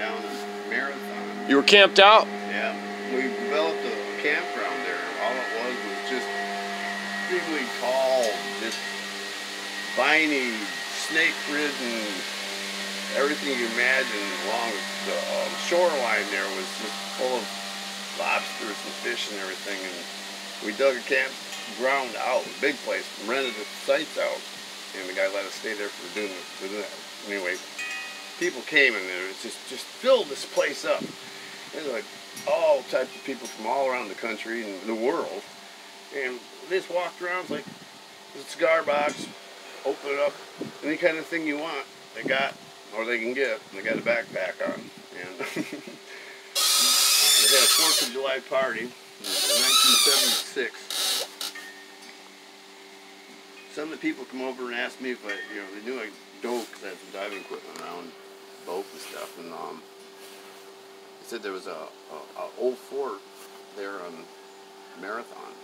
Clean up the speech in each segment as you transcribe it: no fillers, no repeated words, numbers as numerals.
down in Marathon. You were camped out? Yeah. We developed a campground there. All it was just extremely tall, just viney, snake-ridden, everything you imagine along the shoreline there was just full of lobsters and fish and everything. And we dug a campground out, a big place, rented the sites out, and the guy let us stay there for doing that. Anyway, people came and it was just filled this place up. There's like all types of people from all around the country and the world, and they just walked around like a cigar box, open it up, any kind of thing you want, they got, or they can get, and they got a backpack on. And they had a 4th of July party in 1976. Some of the people come over and asked me if they knew I dove because I had some diving equipment around, boat and stuff, and they said there was a old fort there on Marathon.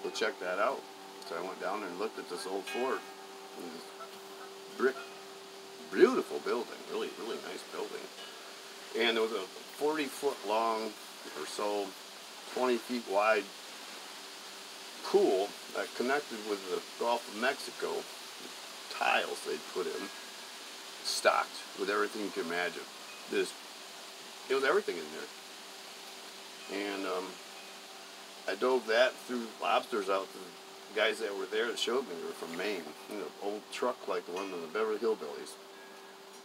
So check that out. So I went down there and looked at this old fort. And this brick, beautiful building, really nice building. And there was a 40-foot long or so, 20 feet wide pool that connected with the Gulf of Mexico. Tiles they'd put in, stocked with everything you can imagine. It was everything in there. And I dove that, threw lobsters out to the guys that were there that showed me. They were from Maine. Old truck like the one in the Beverly Hillbillies.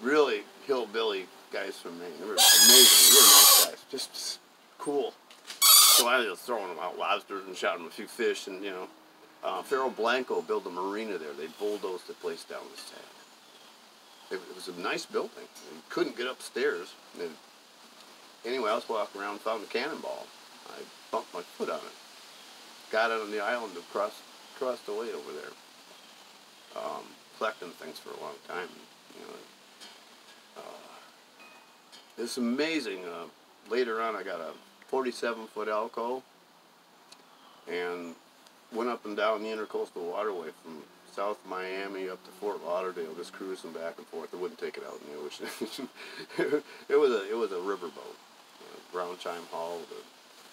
Really hillbilly guys from Maine. They were amazing, really nice guys. Just cool. So I was just throwing them out lobsters and shot them a few fish, and Ferro Blanco built a marina there. They bulldozed the place down the side. It was a nice building. You couldn't get upstairs. Anyway, I was walking around and found a cannonball. I bumped my foot on it. Got it on the island across the way over there. Collecting things for a long time. It's amazing. Later on, I got a 47-foot Alco and went up and down the Intercoastal Waterway from South Miami up to Fort Lauderdale, just cruising back and forth. I wouldn't take it out in the ocean. it was a riverboat, brown chime hull with a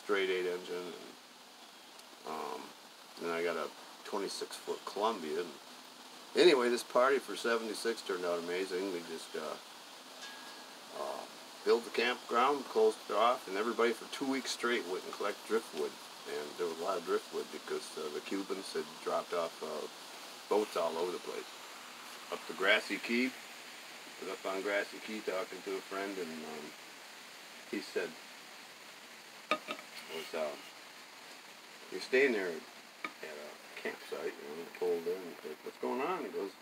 straight 8 engine, and I got a 26-foot Columbia. Anyway, this party for '76 turned out amazing. We just built the campground, closed it off, and everybody for 2 weeks straight went and collect driftwood. And there was a lot of driftwood because the Cubans had dropped off boats all over the place. Up to Grassy Key. I was up on Grassy Key talking to a friend, and he said, you're staying there at a campsite, pulled in, and said, what's going on? He goes,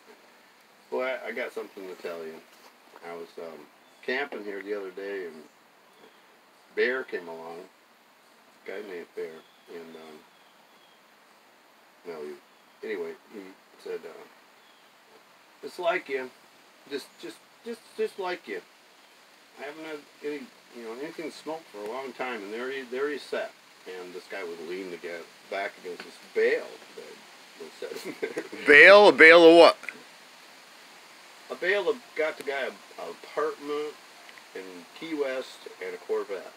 boy, I got something to tell you. I was camping here the other day, and Bear came along, a guy named Bear, and anyway, he said, it's like you, just like you. I haven't had any, anything smoked for a long time, and there he sat, and this guy was leaning back against this bale that was sitting there. Bale? A bale of what? A bale that got the guy an apartment in Key West and a Corvette.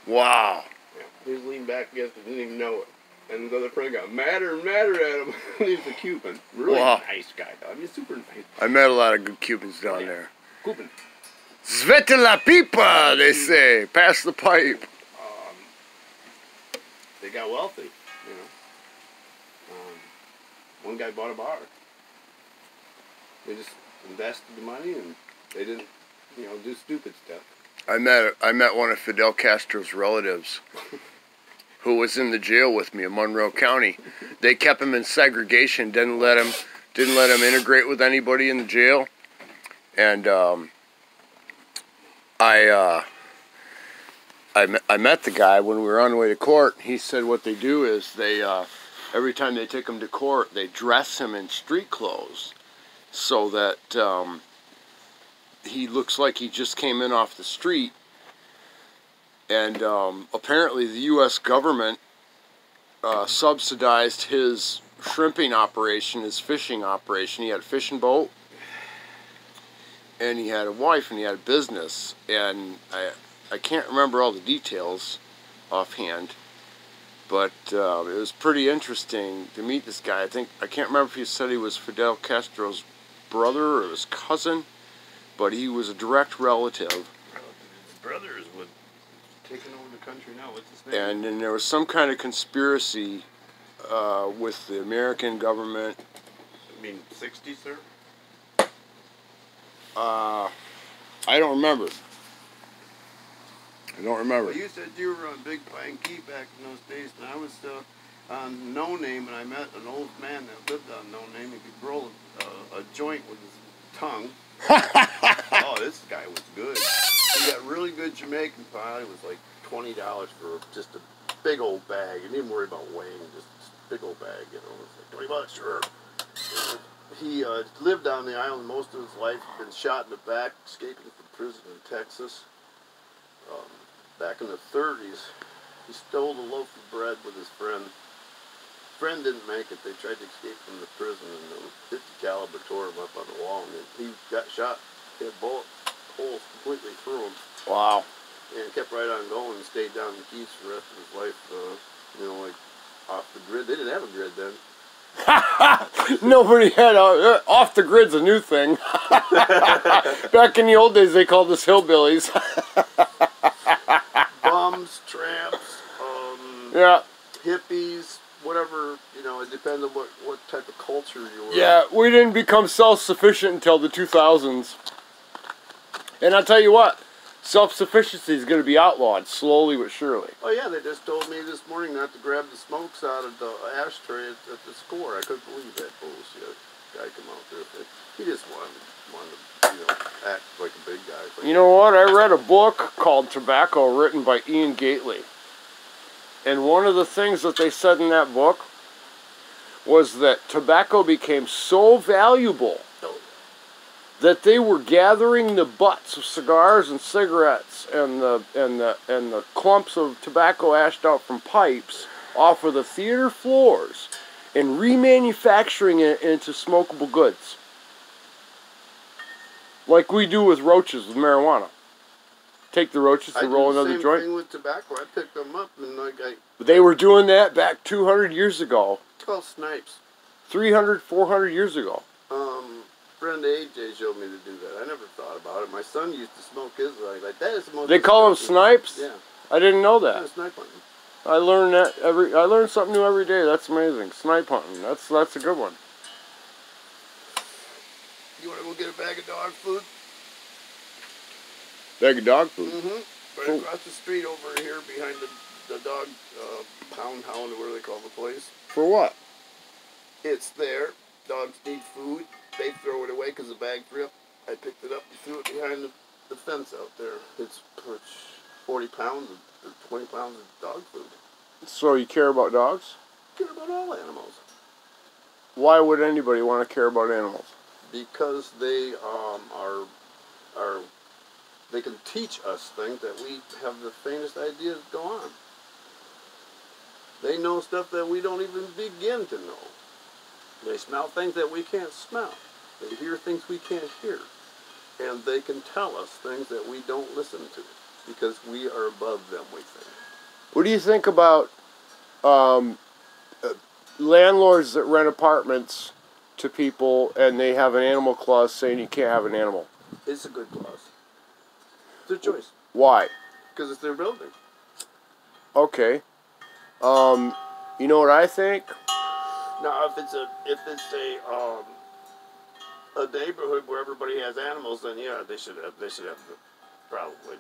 Wow. Yeah, he was leaning back against it, didn't even know it. And the other friend got madder and madder at him. He's a Cuban. Really nice guy, though. I mean, super nice. I met a lot of good Cubans down there. Cuban. Sveta la pipa, they say. Pass the pipe. They got wealthy, one guy bought a bar. They just invested the money, and they didn't, do stupid stuff. I met one of Fidel Castro's relatives who was in the jail with me in Monroe County. They kept him in segregation, didn't let him integrate with anybody in the jail. And I met the guy when we were on the way to court. He said what they do is they every time they take him to court, they dress him in street clothes so that he looks like he just came in off the street. And apparently the U.S. government subsidized his shrimping operation, his fishing operation. He had a fishing boat. and he had a wife, and he had a business, and I can't remember all the details offhand, but it was pretty interesting to meet this guy. I can't remember if he said he was Fidel Castro's brother or his cousin, but he was a direct relative. His brother is taking over the country now. What's his name? And then there was some kind of conspiracy with the American government. You mean 60s, sir? I don't remember. Well, you said you were on Big Pine Key back in those days, and I was on No Name, and I met an old man that lived on No Name. He could roll a joint with his tongue. Oh, this guy was good. He got really good Jamaican pie. It was like $20 for just a big old bag. You didn't worry about weighing, just a big old bag, you know. It's like $20, sure. He lived on the island most of his life. He'd been shot in the back, escaping from prison in Texas. Back in the 30s, he stole a loaf of bread with his friend. Friend didn't make it. They tried to escape from the prison, and the 50 caliber tore him up on the wall, and he got shot. He had bullet holes completely through him. Wow. And kept right on going and stayed down in the Keys for the rest of his life, you know, like off the grid. They didn't have a grid then. Nobody had off the grid's a new thing. Back in the old days, they called us hillbillies. Bums, tramps, yeah, hippies, whatever, you know, it depends on what type of culture you were. Yeah, we didn't become self-sufficient until the 2000s. And I'll tell you what, self-sufficiency is going to be outlawed slowly but surely. Oh yeah, they just told me this morning not to grab the smokes out of the ashtray at the score. I couldn't believe that bullshit. Guy come out there, he just wanted to, you know, act like a big guy. Like, you know what? I read a book called Tobacco written by Ian Gately. And one of the things that they said in that book was that tobacco became so valuable that they were gathering the butts of cigars and cigarettes and the clumps of tobacco ashed out from pipes off of the theater floors and remanufacturing it into smokable goods. Like we do with roaches with marijuana. Take the roaches and roll another joint. I do the same thing with tobacco. I picked them up and They were doing that back 200 years ago. It's called snipes. 300, 400 years ago. Friend AJ showed me to do that. I never thought about it. My son used to smoke his like that is the most. They call them snipes? Yeah. I didn't know that. Yeah, snipe hunting. I learn that I learn something new every day. That's amazing. Snipe hunting. That's a good one. You want to go get a bag of dog food? Bag of dog food? Mm-hmm. Right across the street over here behind the dog pound hound, or whatever they call the place. For what? It's there. Dogs need food. They throw it away because the bag's ripped. I picked it up and threw it behind the fence out there. It's 40 pounds or 20 pounds of dog food. So you care about dogs? I care about all animals. Why would anybody want to care about animals? Because they they can teach us things that we have the faintest idea to go on. They know stuff that we don't even begin to know. They smell things that we can't smell. They hear things we can't hear. And they can tell us things that we don't listen to because we are above them, we think. What do you think about landlords that rent apartments to people and they have an animal clause saying you can't have an animal? It's a good clause. It's their choice. Why? Because it's their building. Okay. You know what I think? Now, if it's a neighborhood where everybody has animals, then yeah, they should have probably.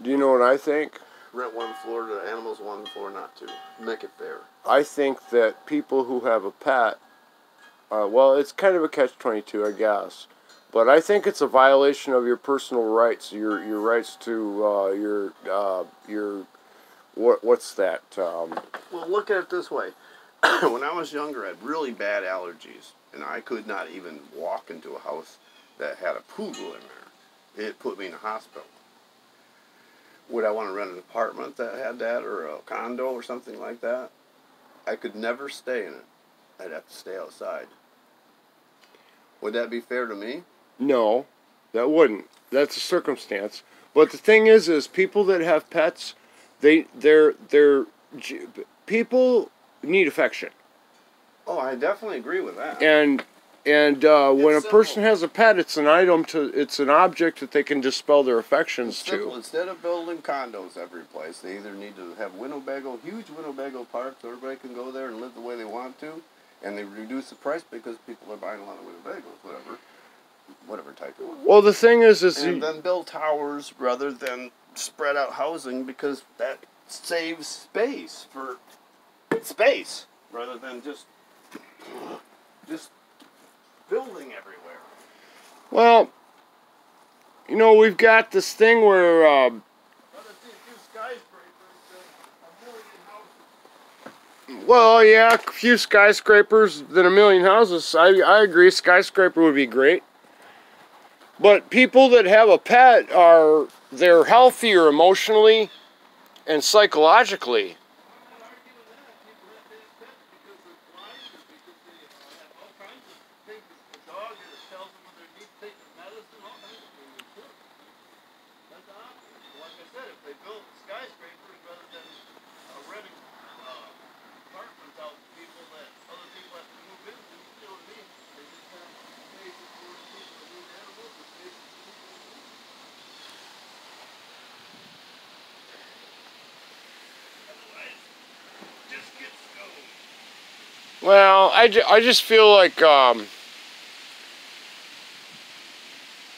Do you know what I think? Rent one floor to animals, one floor not to. Make it fair. I think that people who have a pet, well, it's kind of a catch-22, I guess. But I think it's a violation of your personal rights, your rights to what's that? Well, look at it this way. When I was younger, I had really bad allergies, and I could not even walk into a house that had a poodle in there. It put me in a hospital. Would I want to rent an apartment that had that, or a condo or something like that? I could never stay in it. I'd have to stay outside. Would that be fair to me? No. That wouldn't. That's a circumstance. But the thing is people that have pets, people need affection. Oh, I definitely agree with that. And when a simple. person has a pet, it's an it's an object that they can dispel their affections Simple. to. Instead of building condos every place, they either need to have huge Winnebago parks so everybody can go there and live the way they want to, and they reduce the price because people are buying a lot of Winnebagos, whatever type you want. Well, the thing is and then build towers rather than spread out housing, because that saves space rather than just building everywhere. Well, you know, we've got this thing where well, yeah, a few skyscrapers than a million houses. I agree, skyscraper would be great. But people that have a pet they're healthier emotionally and psychologically. Well, I just feel like, you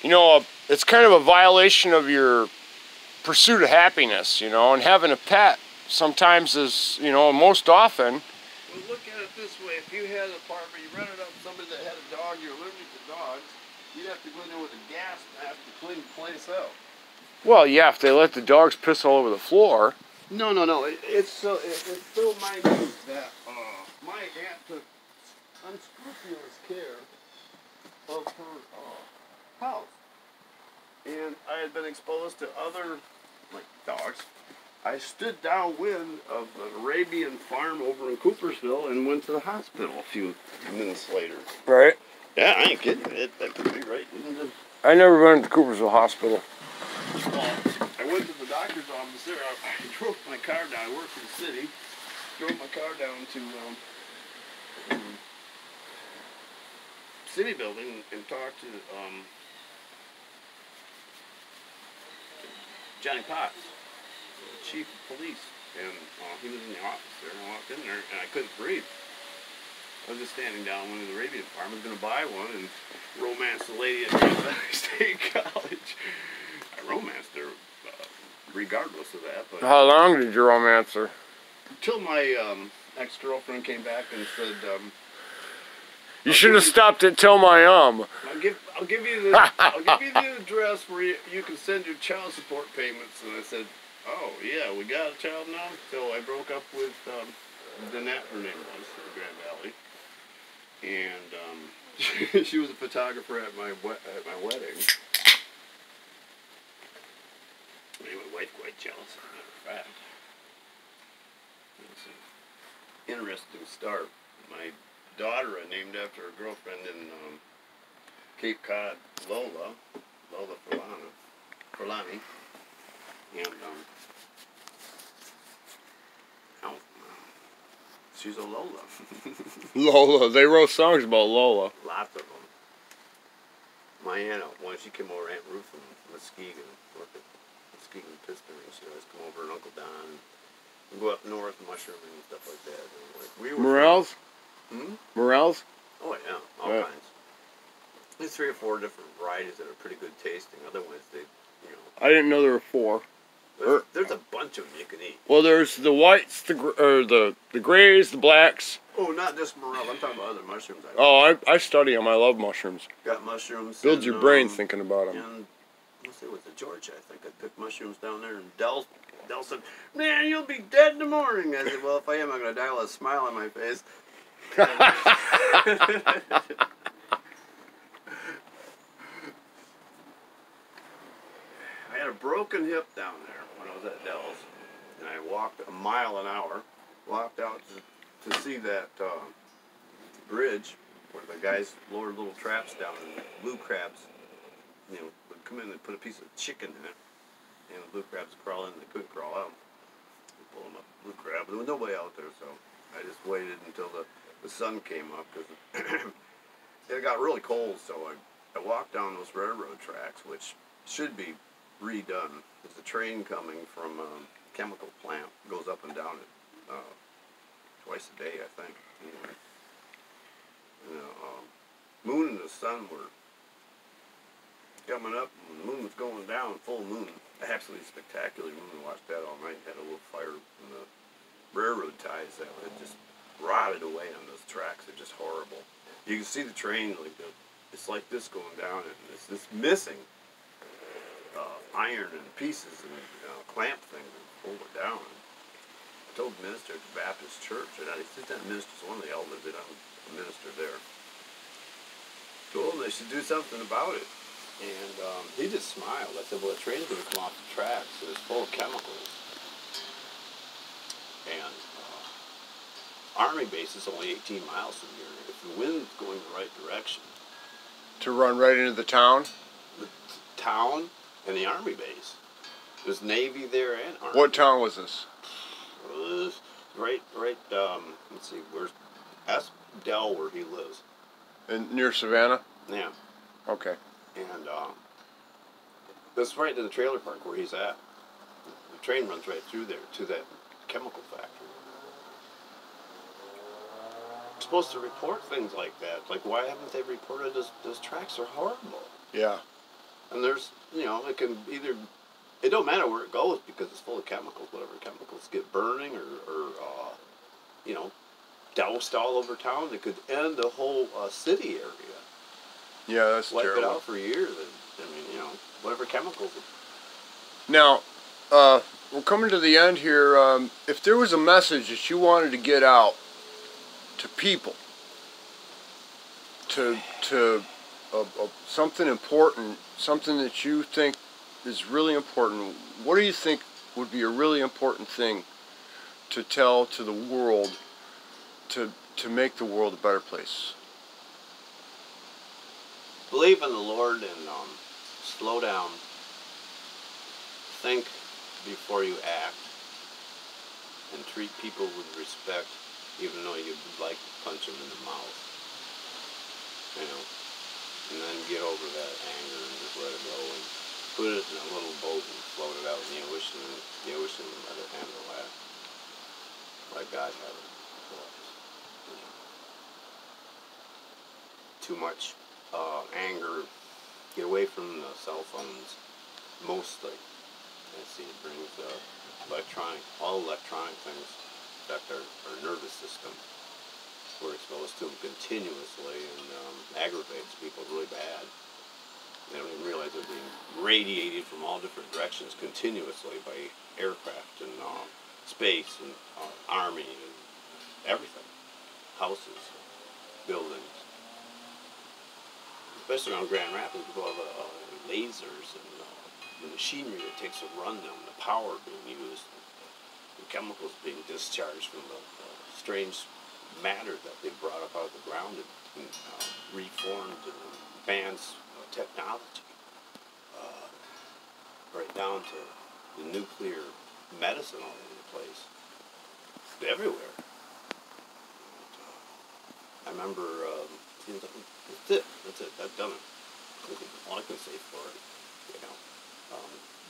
know, it's kind of a violation of your pursuit of happiness, you know, and having a pet sometimes is, you know, most often. Well, look at it this way. If you had an apartment, you rented out somebody that had a dog, you're allergic to dogs, you'd have to go in there with a gas mask to clean the place out. Well, yeah, if they let the dogs piss all over the floor. No. It's so minute that my aunt took unscrupulous care of her house, and I had been exposed to other dogs. I stood downwind of an Arabian farm over in Coopersville and went to the hospital a few minutes later. Right. Yeah, I ain't kidding. That could be right. I never went to Coopersville Hospital. Well, I went to the doctor's office there. I drove my car down. I worked for the city. Drove my car down to city building and talked to Johnny Potts, the chief of police, and he was in the office there. And I walked in there and I couldn't breathe. I was just standing down one of the Arabian farm. I was going to buy one and romance the lady at Grand Valley State College. I romanced her regardless of that. But how long did you romance her? Until my ex-girlfriend came back and said, you should have stopped at "Tell my I'll give you the address where you can send your child support payments." And I said, "Oh yeah, we got a child now." So I broke up with Danette, her name was, in Grand Valley, and she was a photographer at my wedding. Made my wife quite jealous, as a matter of fact. It's an interesting start. My daughter I named after a girlfriend in Cape Cod, Lola Forlani, and she's a Lola. Lola. They wrote songs about Lola. Lots of them. My aunt, when she came over, Aunt Ruth from Muskegon, worked at Muskegon Piston, and she always come over, and Uncle Don, and go up north, mushrooming and stuff like that. And Morels? Hmm? Morels? Oh yeah, all kinds. There's 3 or 4 different varieties that are pretty good tasting. Otherwise, they, you know. I didn't know there were 4. There's a bunch of them you can eat. Well, there's the whites, the grays, the blacks. Oh, not just morel. I'm talking about other mushrooms. I study them. I love mushrooms. Got mushrooms. Builds your brain thinking about them. And let's see, with the Georgia, I think I picked mushrooms down there, and Del said, "Man, you'll be dead in the morning." I said, "Well, if I am, I'm going to die with a smile on my face." I had a broken hip down there when I was at Dell's, and I walked a mile an hour, walked out to see that bridge where the guys lowered little traps down and blue crabs, you know, come in and put a piece of chicken in it, and the blue crabs crawl in. They couldn't crawl out. We pulled them up, blue crab, but there was nobody out there, so I just waited until the sun came up because it got really cold. So I walked down those railroad tracks, which should be redone. There's a train coming from a chemical plant, goes up and down it twice a day, I think. Anyway, moon and the sun were coming up, and the moon was going down, full moon. Absolutely spectacular moon. Watched that all night. Had a little fire in the railroad ties that had just rotted away on those tracks. They're just horrible. You can see the train like it's like this going down, and it's this missing iron and pieces and clamp things and pull it down. I told the minister at the Baptist church, and I think that minister's one of the elders that I'm a minister there. Told him they should do something about it. And he just smiled. I said, well, the train's going to come off the tracks. So it's full of chemicals. And Army base is only 18 miles from here. If the wind's going the right direction. To run right into the town? The town and the Army base. There's Navy there and Army. What town was this? Right, let's see, where's, ask Dell where he lives. Near Savannah? Yeah. Okay. And that's right to the trailer park where he's at. The train runs right through there to that chemical factory. You're supposed to report things like that. Like, why haven't they reported those tracks are horrible? Yeah. And there's, it can either, it don't matter where it goes because it's full of chemicals. Whatever chemicals get burning or doused all over town, it could end the whole city area. Yeah, that's Wipe terrible. it out for years. Whatever chemicals. Now, we're coming to the end here. If there was a message that you wanted to get out to people, to something important, something that you think is really important, what do you think would be a really important thing to tell to the world to make the world a better place? Believe in the Lord and slow down. Think before you act, and treat people with respect, even though you'd like to punch them in the mouth. And then get over that anger and just let it go and put it in a little boat and float it out in the ocean and let it handle that. Like God had it for us. Too much anger. Get away from the cell phones, mostly. I see it brings all electronic things affect our nervous system. We're exposed to them continuously and aggravates people really bad. They don't even realize they're being radiated from all different directions continuously by aircraft and space and army and everything. Houses, buildings. Especially around Grand Rapids, people have lasers and the machinery that takes to run them, the power being used, the chemicals being discharged from the strange matter that they brought up out of the ground and reformed and advanced technology, right down to the nuclear medicine all over the place, everywhere. I remember. That's it. I've done it. All I can say for it,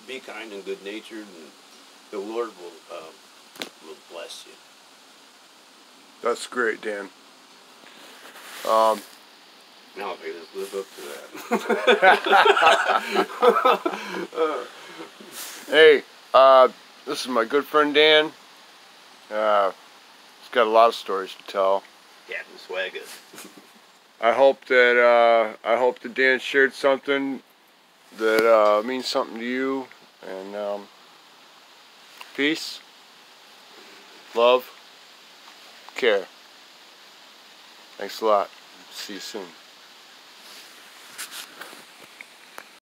be kind and good-natured, and the Lord will bless you. That's great, Dan. Now if I just live up to that. Hey, this is my good friend Dan. He's got a lot of stories to tell. Captain Swagger. I hope that Dan shared something that means something to you, and peace, love, care. Thanks a lot. See you soon.